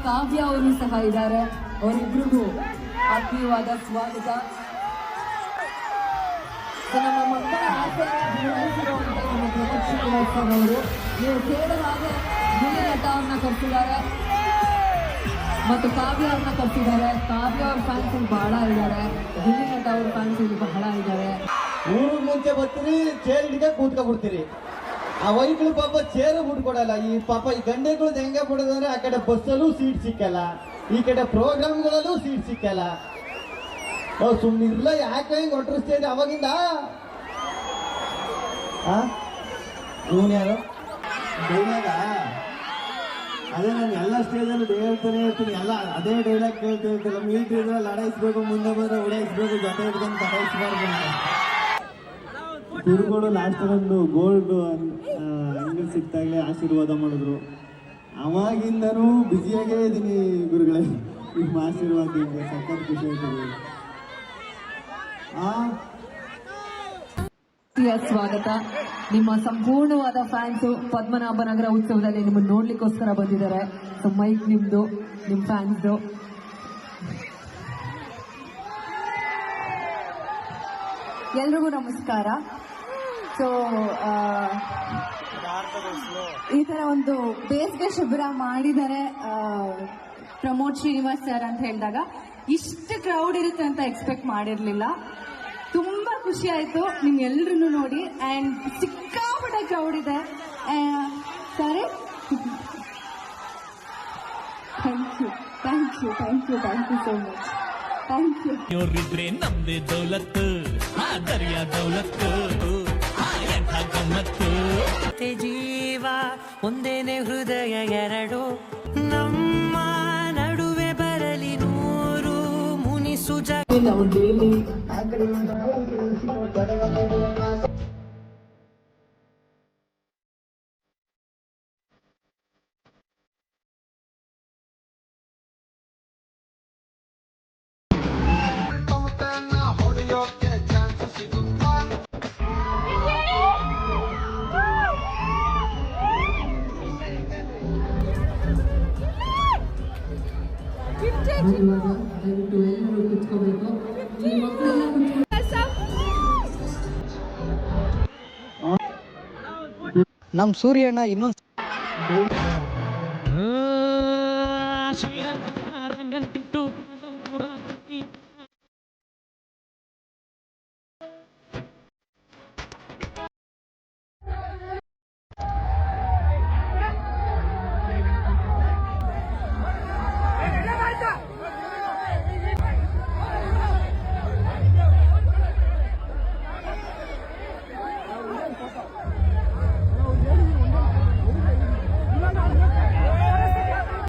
ಕಾವ್ಯ ಅವರು ಸಹ ಇದ್ದಾರೆ. ಅವರಿಬ್ಬರಿಗೂ ಆತ್ಮೀಯವಾದ ಸ್ವಾಗತ. ನಮ್ಮ ಮಕ್ಕಳ ಆಸೆ ಅವರು ನೀವು ಕೇಳಿದ ಹಾಗೆ ಗಿಲ್ಲಿ ನಟ ಅವ್ರನ್ನ ಕರ್ಸಿದ್ದಾರೆ ಮತ್ತು ಕಾವ್ಯ ಅವ್ರನ್ನ ಕರ್ಸಿದ್ದಾರೆ. ಕಾವ್ಯ ಅವ್ರ ಫ್ಯಾನ್ಸ್ ಬಹಳ ಇದ್ದಾರೆ, ಗಿಲ್ಲಿ ನಟ ಅವ್ರ ಫ್ಯಾನ್ಸ್ ಬಹಳ ಇದ್ದಾರೆ. ಊರು ಮುಂಚೆ ಬರ್ತೀರಿ, ಚೇರ್ ಹಿಡಿಗೆ ಕೂತ್ಕೊಬಿಡ್ತೀರಿ. ಆ ವೈಕ್ಳು ಪಾಪ ಚೇರು ಬಿಟ್ಕೊಡಲ್ಲ. ಈ ಪಾಪ ಈ ಗಂಡೆಗಳು ಹೆಂಗೆ ಬಿಡೋದಂದ್ರೆ ಆ ಕಡೆ ಬಸ್ಸಲ್ಲೂ ಸೀಟ್ ಸಿಕ್ಕಲ್ಲ, ಈ ಕಡೆ ಪ್ರೋಗ್ರಾಮ್ಗಳಲ್ಲೂ ಸೀಟ್ ಸಿಕ್ಕಲ್ಲ. ಸುಮ್ಮನಿರ್ಲ ಯಾಕೆ ಹಿಂಗೆ ಹೊಟ್ಟರಿಸ್ತಾ ಇದೆ ಅವಾಗಿಂದ? ಇವನು ಯಾರು ಡೈಲಾಗ? ಅದೇ ನಾನು ಎಲ್ಲ ಸ್ಟೇಜಲ್ಲೂ ಹೇಳ್ತಾನೆ ಇರ್ತೀನಿ, ಎಲ್ಲ ಅದೇ ಡೈಲಾಗ್ ಕೇಳ್ತಾ ಇರ್ತಿಲ್ಲ. ಮಿಲಿಟರಿ ಇದ್ರೆ ಲಡಾಯಿಸ್ಬೇಕು, ಮುಂದೆ ಬಂದ್ರೆ ಉಡಾಯಿಸ್ಬೇಕು, ಜೊತೆ ಇಟ್ಕೊಂಡು ತಡಾಯಿಸ್ಬಾರ್ದು ಅಂತ. ಗುರುಗಳು ಲಾಸ್ಟ್ ಒಂದು ಗೋಲ್ಡ್ ಅಂಗಡಿ ಸಿಕ್ತಾಗಲೇ ಆಶೀರ್ವಾದ ಮಾಡಿದ್ರು. ಅವಾಗಿಂದನೂ ಬ್ಯುಸಿಯಾಗೇ ಇದ್ದೀನಿ ಗುರುಗಳೇ. ನಿಮ್ಮ ಆಶೀರ್ವಾದದಿಂದ ಸಖತ್ ಖುಷಿ ಆಯ್ತದೆ. ಸ್ವಾಗತ. ನಿಮ್ಮ ಸಂಪೂರ್ಣವಾದ ಫ್ಯಾನ್ಸು ಪದ್ಮನಾಭನಗರ ಉತ್ಸವದಲ್ಲಿ ನಿಮ್ಮನ್ನು ನೋಡ್ಲಿಕ್ಕೋಸ್ಕರ ಬಂದಿದ್ದಾರೆ. ಸೊ ಮೈಕ್ ನಿಮ್ದು, ನಿಮ್ಮ ಫ್ಯಾನ್ಸ್ದು. ಎಲ್ರಿಗೂ ನಮಸ್ಕಾರ. ಸೊ ಈ ತರ ಒಂದು ಬೇಸಿಗೆ ಶಿಬಿರ ಮಾಡಿದ್ದಾರೆ ಪ್ರಮೋದ್ ಶ್ರೀನಿವಾಸ್ ಸರ್ ಅಂತ ಹೇಳಿದಾಗ ಇಷ್ಟು ಕ್ರೌಡ್ ಇರುತ್ತೆ ಅಂತ ಎಕ್ಸ್ಪೆಕ್ಟ್ ಮಾಡಿರ್ಲಿಲ್ಲ. ತುಂಬಾ ಖುಷಿ ಆಯ್ತು ನಿಮ್ಗೆಲ್ರೂ ನೋಡಿ. ಅಂಡ್ ಸಿಕ್ಕಾಪಟ್ಟೆ ಕ್ರೌಡ್ ಇದೆ. ಸರಿ, thank you thank you thank you thank you so much. Thank you. ಇವರಿದ್ರೆ ನಮ್ದೇ ದೌಲತ್ತು, ದರ್ಯಾ ದೌಲತ್ತು, ಎಂಥ ಗಮ್ಮತ್ತು. ಜೀವ ಒಂದೇನೆ ಹೃದಯ ಎರಡು, ನಮ್ಮ ನಡುವೆ ಬರಲಿ ನೂರು ಮುನಿಸು ಜಗ. ದಯವಿಟ್ಟು ಎಲ್ಲರೂ ಕುತ್ಕೋಬೇಕು. ಈ ಮಕ್ಕಳೆಲ್ಲ ನಮ್ ಸೂರ್ಯಣ್ಣ ಇನ್ನೊಂದು